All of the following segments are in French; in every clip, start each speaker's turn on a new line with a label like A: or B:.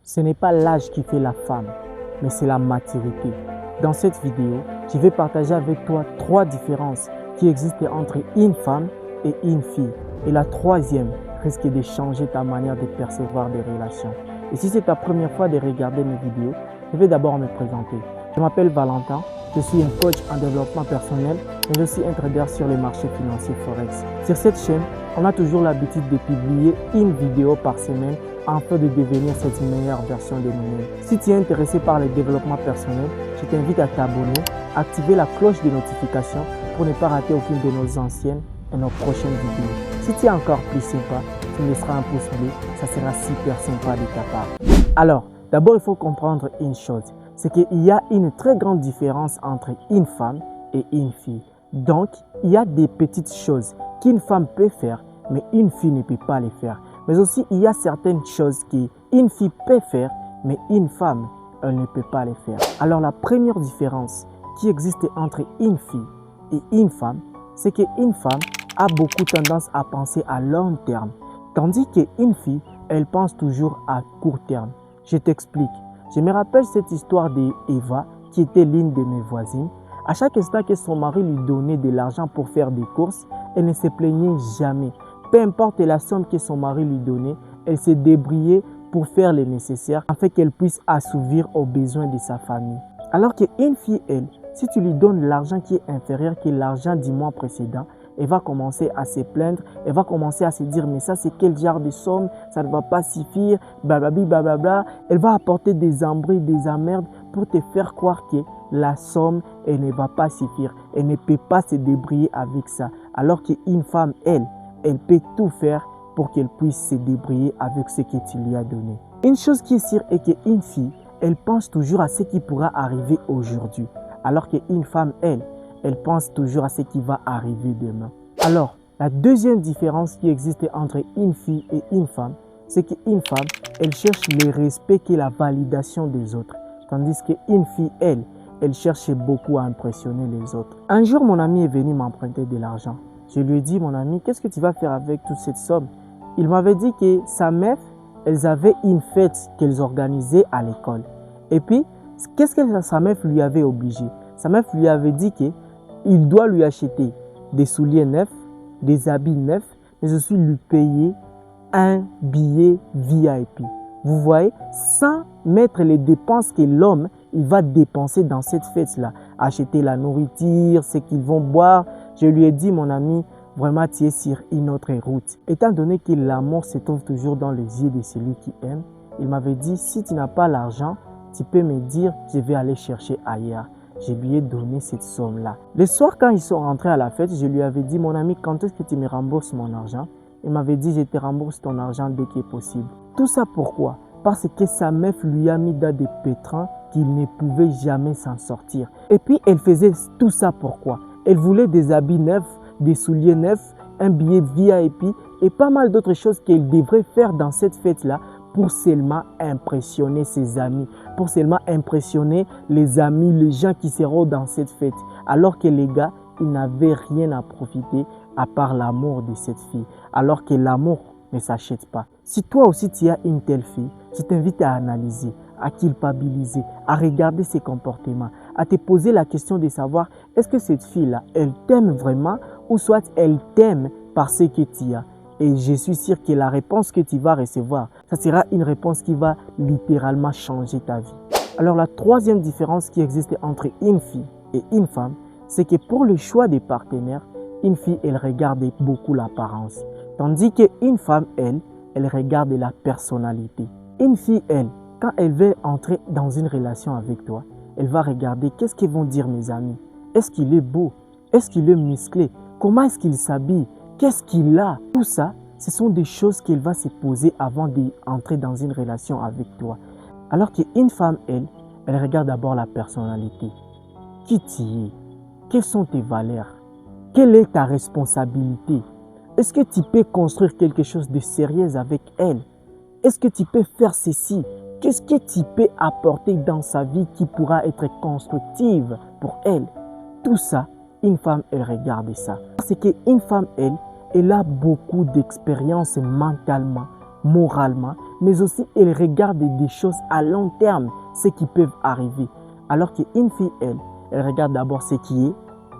A: Ce n'est pas l'âge qui fait la femme, mais c'est la maturité. Dans cette vidéo, je vais partager avec toi 3 différences qui existent entre une femme et une fille. Et la troisième risque de changer ta manière de percevoir des relations. Et si c'est ta première fois de regarder mes vidéos, je vais d'abord me présenter. Je m'appelle Valentin, je suis un coach en développement personnel et je suis un trader sur les marchés financiers Forex. Sur cette chaîne, on a toujours l'habitude de publier une vidéo par semaine afin de devenir cette meilleure version de nous-mêmes. Si tu es intéressé par le développement personnel, je t'invite à t'abonner, activer la cloche de notification pour ne pas rater aucune de nos anciennes et nos prochaines vidéos. Si tu es encore plus sympa, tu me laisseras un pouce bleu, ça sera super sympa de ta part. Alors, d'abord il faut comprendre une chose, c'est qu'il y a une très grande différence entre une femme et une fille. Donc, il y a des petites choses qu'une femme peut faire, mais une fille ne peut pas les faire. Mais aussi, il y a certaines choses qu'une fille peut faire, mais une femme, elle ne peut pas les faire. Alors, la première différence qui existe entre une fille et une femme, c'est qu'une femme a beaucoup tendance à penser à long terme, tandis qu'une fille, elle pense toujours à court terme. Je t'explique. Je me rappelle cette histoire d'Eva, qui était l'une de mes voisines. À chaque instant que son mari lui donnait de l'argent pour faire des courses, elle ne se plaignait jamais. Peu importe la somme que son mari lui donnait, elle se débrouillait pour faire le nécessaire afin qu'elle puisse assouvir aux besoins de sa famille. Alors qu'une fille, elle, si tu lui donnes l'argent qui est inférieur que l'argent du mois précédent, elle va commencer à se plaindre, elle va commencer à se dire mais ça c'est quel genre de somme, ça ne va pas suffire, blablabla, blablabla. Elle va apporter des embrouilles, des emmerdes pour te faire croire que la somme elle ne va pas suffire, elle ne peut pas se débrouiller avec ça. Alors qu'une femme, elle peut tout faire pour qu'elle puisse se débrouiller avec ce que tu lui as donné. Une chose qui est sûre est qu'une fille, elle pense toujours à ce qui pourra arriver aujourd'hui. Alors qu'une femme, elle pense toujours à ce qui va arriver demain. Alors, la deuxième différence qui existe entre une fille et une femme, c'est qu'une femme, elle cherche le respect et la validation des autres. Tandis qu'une fille, elle cherche beaucoup à impressionner les autres. Un jour, mon ami est venu m'emprunter de l'argent. Je lui ai dit, mon ami, qu'est-ce que tu vas faire avec toute cette somme? Il m'avait dit que sa mère, elles avaient une fête qu'elles organisaient à l'école. Et puis, qu'est-ce que sa mère lui avait obligé? Sa mère lui avait dit qu'il doit lui acheter des souliers neufs, des habits neufs, mais aussi lui payer un billet VIP. Vous voyez, sans mettre les dépenses que l'homme il va dépenser dans cette fête-là. Acheter la nourriture, ce qu'ils vont boire. Je lui ai dit, mon ami, vraiment tu es sur une autre route. Étant donné que l'amour se trouve toujours dans les yeux de celui qui aime, il m'avait dit, si tu n'as pas l'argent, tu peux me dire, je vais aller chercher ailleurs. Je lui ai donné cette somme-là. Le soir, quand ils sont rentrés à la fête, je lui avais dit, mon ami, quand est-ce que tu me rembourses mon argent? Il m'avait dit, je te rembourse ton argent dès qu'il est possible. Tout ça pourquoi? Parce que sa meuf lui a mis dans des pétrins qu'il ne pouvait jamais s'en sortir. Et puis, elle faisait tout ça pourquoi? Elle voulait des habits neufs, des souliers neufs, un billet VIP et pas mal d'autres choses qu'elle devrait faire dans cette fête-là pour seulement impressionner ses amis, pour seulement impressionner les amis, les gens qui seront dans cette fête. Alors que les gars, ils n'avaient rien à profiter à part l'amour de cette fille. Alors que l'amour ne s'achète pas. Si toi aussi tu as une telle fille, je t'invite à analyser, à culpabiliser, à regarder ses comportements, à te poser la question de savoir est-ce que cette fille-là, elle t'aime vraiment ou soit elle t'aime parce que tu as. Et je suis sûr que la réponse que tu vas recevoir, ça sera une réponse qui va littéralement changer ta vie. Alors la troisième différence qui existe entre une fille et une femme, c'est que pour le choix des partenaires, une fille, elle regarde beaucoup l'apparence. Tandis qu'une femme, elle regarde la personnalité. Une fille, elle, quand elle veut entrer dans une relation avec toi, elle va regarder qu'est-ce qu'ils vont dire mes amis. Est-ce qu'il est beau? Est-ce qu'il est musclé? Comment est-ce qu'il s'habille? Qu'est-ce qu'il a? Tout ça, ce sont des choses qu'elle va se poser avant d'entrer dans une relation avec toi. Alors qu'une femme, elle regarde d'abord la personnalité. Qui tu es? Quelles sont tes valeurs? Quelle est ta responsabilité? Est-ce que tu peux construire quelque chose de sérieux avec elle? Est-ce que tu peux faire ceci? Qu'est-ce que tu peux apporter dans sa vie qui pourra être constructive pour elle? Tout ça, une femme, elle regarde ça. Parce qu'une femme, elle a beaucoup d'expérience mentalement, moralement, mais aussi elle regarde des choses à long terme, ce qui peuvent arriver. Alors qu'une fille, elle regarde d'abord ce qui est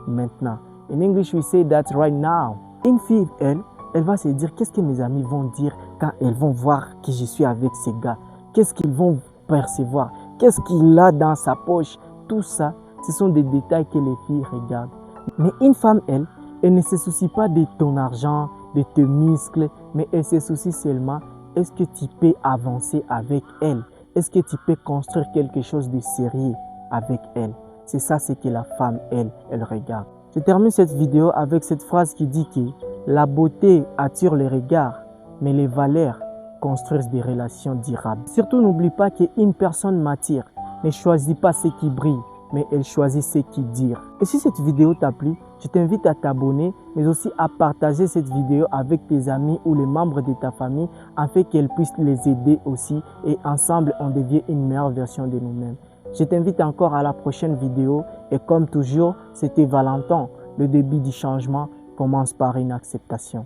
A: maintenant. In English, we say that right now. Une fille, elle va se dire qu'est-ce que mes amis vont dire quand elles vont voir que je suis avec ces gars. Qu'est-ce qu'ils vont percevoir? Qu'est-ce qu'il a dans sa poche? Tout ça, ce sont des détails que les filles regardent. Mais une femme, elle ne se soucie pas de ton argent, de tes muscles, mais elle se soucie seulement est-ce que tu peux avancer avec elle? Est-ce que tu peux construire quelque chose de sérieux avec elle? C'est ça ce que la femme, elle regarde. Je termine cette vidéo avec cette phrase qui dit que la beauté attire les regards, mais les valeurs construisent des relations durables. Surtout, n'oublie pas qu'une personne m'attire, ne choisit pas ce qui brille, mais elle choisit ce qui dure. Et si cette vidéo t'a plu, je t'invite à t'abonner, mais aussi à partager cette vidéo avec tes amis ou les membres de ta famille, afin qu'elles puissent les aider aussi et ensemble on devient une meilleure version de nous-mêmes. Je t'invite encore à la prochaine vidéo et comme toujours, c'était Valentin. Le début du changement commence par une acceptation.